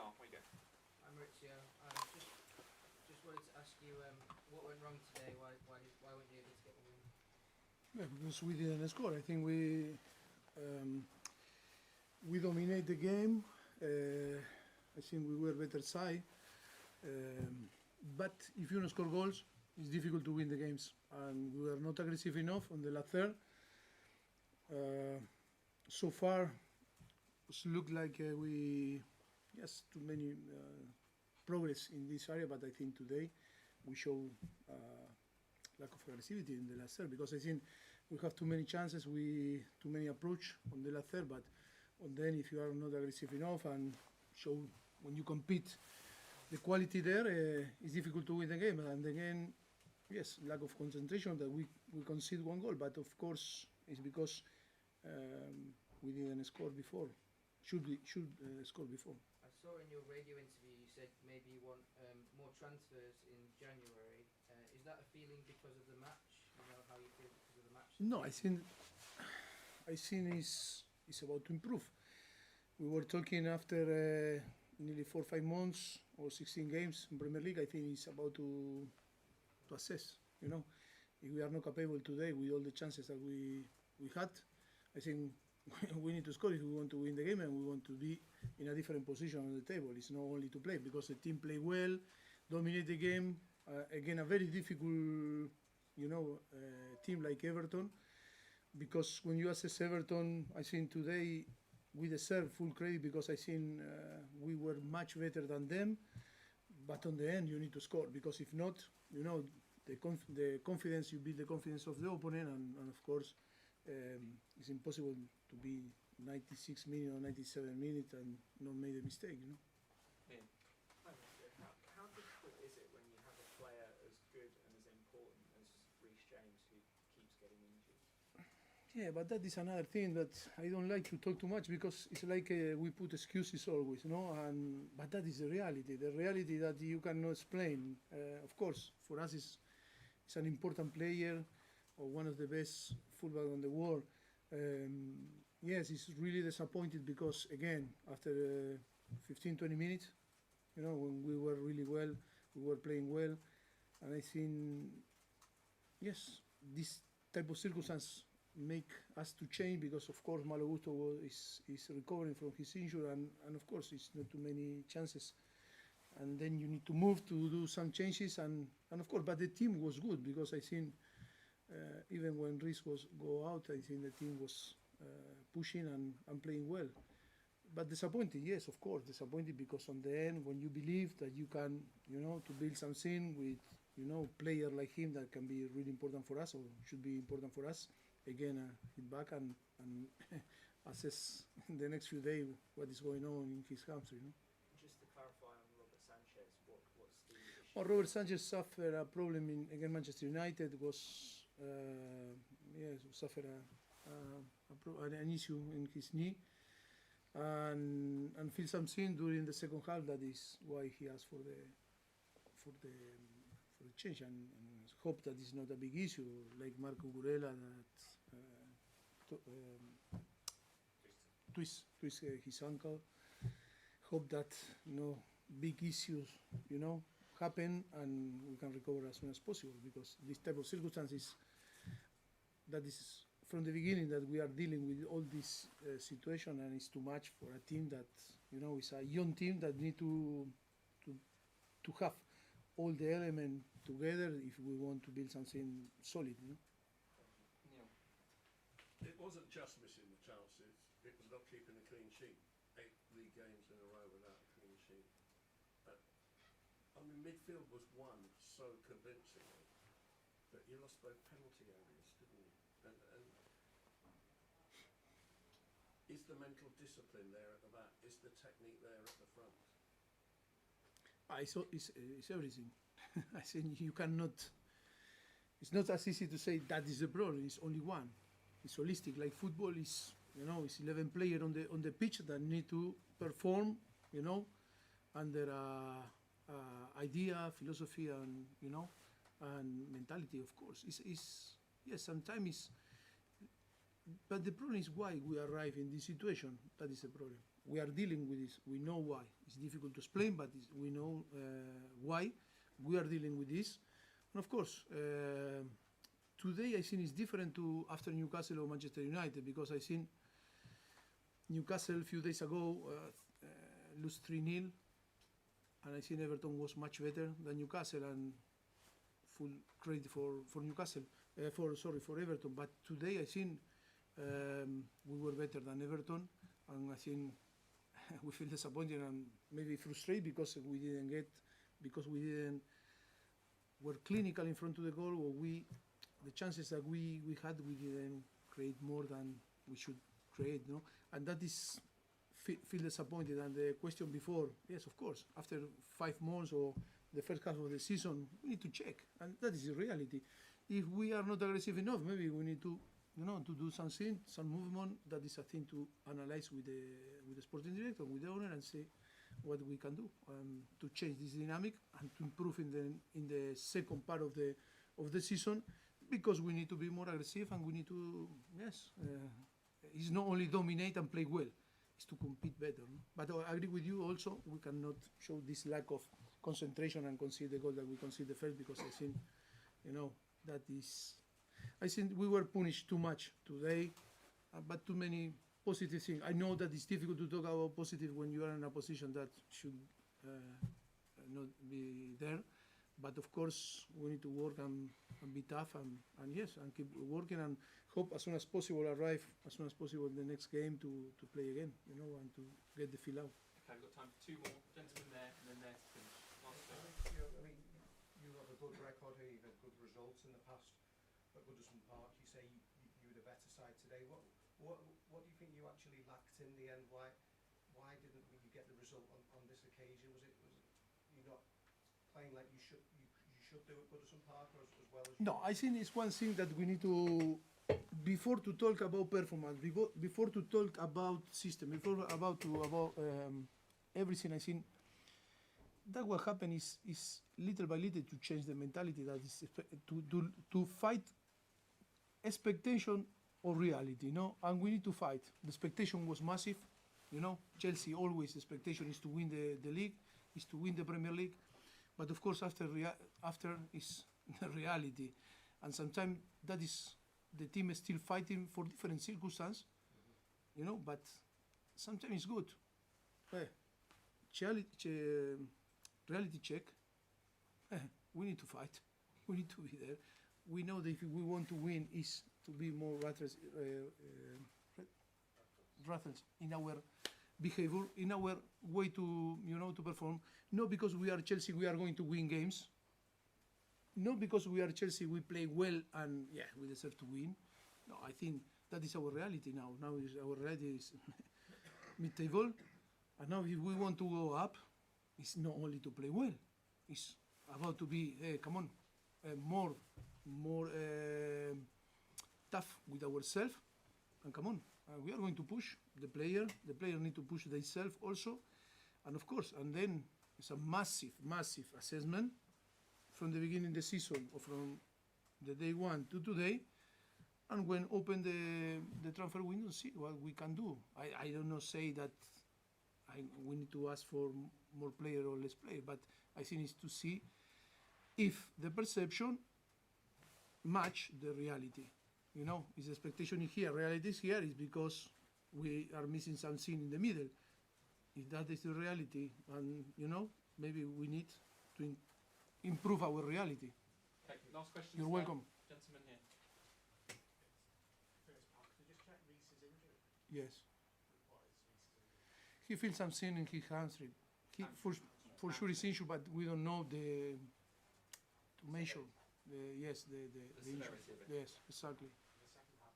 Mark, where you go? I'm Mauricio. Just wanted to ask you what went wrong today. Why weren't you able to get the win? Yeah, because we didn't score. I think we dominate the game. I think we were better side. But if you don't score goals, it's difficult to win the games. And we were not aggressive enough on the last third. So far, it looked like too many progress in this area. But I think today we show lack of aggressivity in the last third, because I think we have too many chances, too many approach on the last third. But then if you are not aggressive enough and show when you compete the quality there, it's difficult to win the game. And again, yes, lack of concentration that we concede one goal. But of course, it's because we didn't score before. Should score before. I saw in your radio interview you said maybe you want more transfers in January. Is that a feeling because of the match? You know how you feel because of the match? No, I think it's about to improve. We were talking after nearly 4 or 5 months or 16 games in Premier League. I think it's about to assess. You know, if we are not capable today with all the chances that we had, I think we need to score if we want to win the game and we want to be in a different position on the table. It's not only to play, because the team play well, dominate the game. Again, a very difficult, team like Everton. Because when you assess Everton, I think today we deserve full credit, because I think we were much better than them. But on the end, you need to score, because if not, the confidence, you build the confidence of the opponent, and of course, it's impossible to be 96 minutes or 97 minutes and not make a mistake. Yeah. How difficult is it when you have a player as good and as important as Reece James, who keeps getting injured? Yeah, but that is another thing that I don't like to talk too much, because it's like we put excuses always, but that is the reality. The reality that you cannot explain. Of course, for us, it's an important player, or one of the best fullback on the world. Yes, it's really disappointed, because again, after 15, 20 minutes, when we were really well, we were playing well, and I think, yes, this type of circumstance make us to change, because of course Malo Gusto is recovering from his injury, and of course it's not too many chances, and then you need to move to do some changes, and of course, but the team was good, because I think even when Reece was go out, I think the team was pushing and playing well. But disappointed, yes, of course, disappointed, because on the end, when you believe that you can, to build something with, player like him that can be really important for us, or should be important for us, again, hit back and assess in the next few days what is going on in his hamstring. Just to clarify on Robert Sanchez, what's the issue? Well, Robert Sanchez suffered a problem against Manchester United. Suffered an issue in his knee, and feel something during the second half. That is why he asked for the change, and hope that it's not a big issue like Marco Gurela that twist his ankle. Hope that no big issues happen and we can recover as soon as possible, because this type of circumstances, that is from the beginning that we are dealing with all this situation, and it's too much for a team that is a young team that need to have all the elements together if we want to build something solid. Neil. It wasn't just missing the chances, it was not keeping a clean sheet. 8 league games in a row without a clean sheet. Midfield was won so convincingly, but you lost both penalty areas, didn't you? And is the mental discipline there at the back? Is the technique there at the front? It's everything. I think you cannot. It's not as easy to say that is the problem. It's only one. It's holistic. Like football is, it's 11 players on the pitch that need to perform, under idea, philosophy, and and mentality. Of course, yes. Sometimes But the problem is why we arrive in this situation. That is the problem. We are dealing with this. We know why. It's difficult to explain, but we know why we are dealing with this. And of course, today I think it's different to after Newcastle or Manchester United, because I think Newcastle a few days ago lose 3-0, and I think Everton was much better than Newcastle, and full credit for Newcastle, for Everton. But today I think we were better than Everton, and I think we feel disappointed and maybe frustrated because we didn't were clinical in front of the goal, or the chances that we had, we didn't create more than we should create, no? And that is feel disappointed. And the question before, yes, of course, after 5 months or the first half of the season, we need to check, and that is the reality. If we are not aggressive enough, maybe we need to, to do something, some movement. That is a thing to analyze with the sporting director, with the owner, and see what we can do to change this dynamic and to improve in the second part of the season, because we need to be more aggressive, and we need to, it's not only dominate and play well, it's to compete better. No? But I agree with you also, we cannot show this lack of concentration and concede the goal that we conceded first, because I think, that is, I think we were punished too much today, but too many positive things. I know that it's difficult to talk about positive when you are in a position that should not be there, but of course we need to work and be tough, and keep working, and hope as soon as possible arrive as soon as possible the next game to play again, and to get the feel out. Okay, we've got time for 2 more. Gentlemen there, and then there to finish. Last I question. mean, you have a good record here. You've had good results in the past at Goodison Park. You say you were the better side today. What do you think you actually lacked in the end? Why didn't you get the result on this occasion? Was it you not playing like you should do at Goodison Park, or as well as you? No, I think it's one thing that we need to, before to talk about performance, before to talk about system, before about everything. I think that what happened is little by little to change the mentality, that is to fight expectation or reality, and we need to fight. The expectation was massive, Chelsea always expectation is to win the league, is to win the Premier League, but of course after is the reality, and sometimes that is the team is still fighting for different circumstances, but sometimes it's good. Reality check. We need to fight. We need to be there. We know that if we want to win, is to be more ruthless in our behavior, in our way to to perform. Not because we are Chelsea, we are going to win games. Not because we are Chelsea, we play well and we deserve to win. No, I think that is our reality now. Now our reality is mid-table, and now if we want to go up, it's not only to play well. It's about to be more tough with ourselves, and we are going to push the player. The player need to push themselves also, and of course, and then it's a massive assessment from the beginning of the season, or from the day 1 to today, and when open the transfer window, see what we can do. I don't know say that we need to ask for more player or less player, but I think it's to see if the perception match the reality. Is the expectation in here, reality is here, is because we are missing something in the middle. If that is the reality, and maybe we need to improve our reality. Okay, last question. You're welcome. Gentleman here. First part, could you just check Reece's injury? Yes. What is Reece's injury? He feels something in his hamstring. For sure it's injured, but we don't know to measure the injury. severity of it. Yes, exactly. The second half.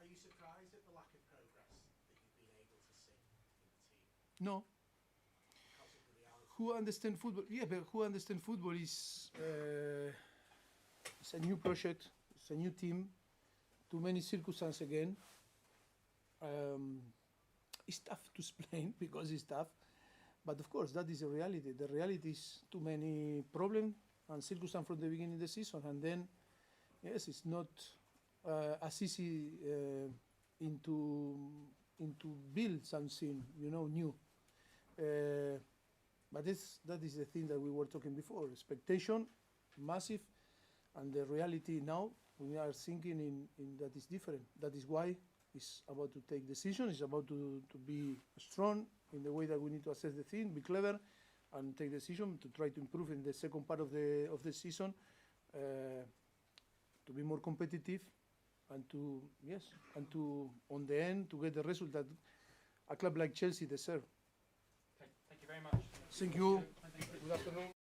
Are you surprised at the lack of progress that you've been able to see in the team? No. Because of the reality. Who understand football? Yeah, but who understand football is it's a new project, it's a new team, too many circumstances again. It's tough to explain because it's tough, but of course that is the reality. The reality is too many problems and circumstances from the beginning of the season, and then yes, it's not as easy into build something, new. But that is the thing that we were talking before. Expectation, massive, and the reality now, we are thinking in that is different. That is why it's about to take decisions. It's about to be strong in the way that we need to assess the thing, be clever, and take decision to try to improve in the second part of the season, to be more competitive, and to on the end to get the result that a club like Chelsea deserve. Okay, thank you very much. Thank you. Thank you. Good afternoon.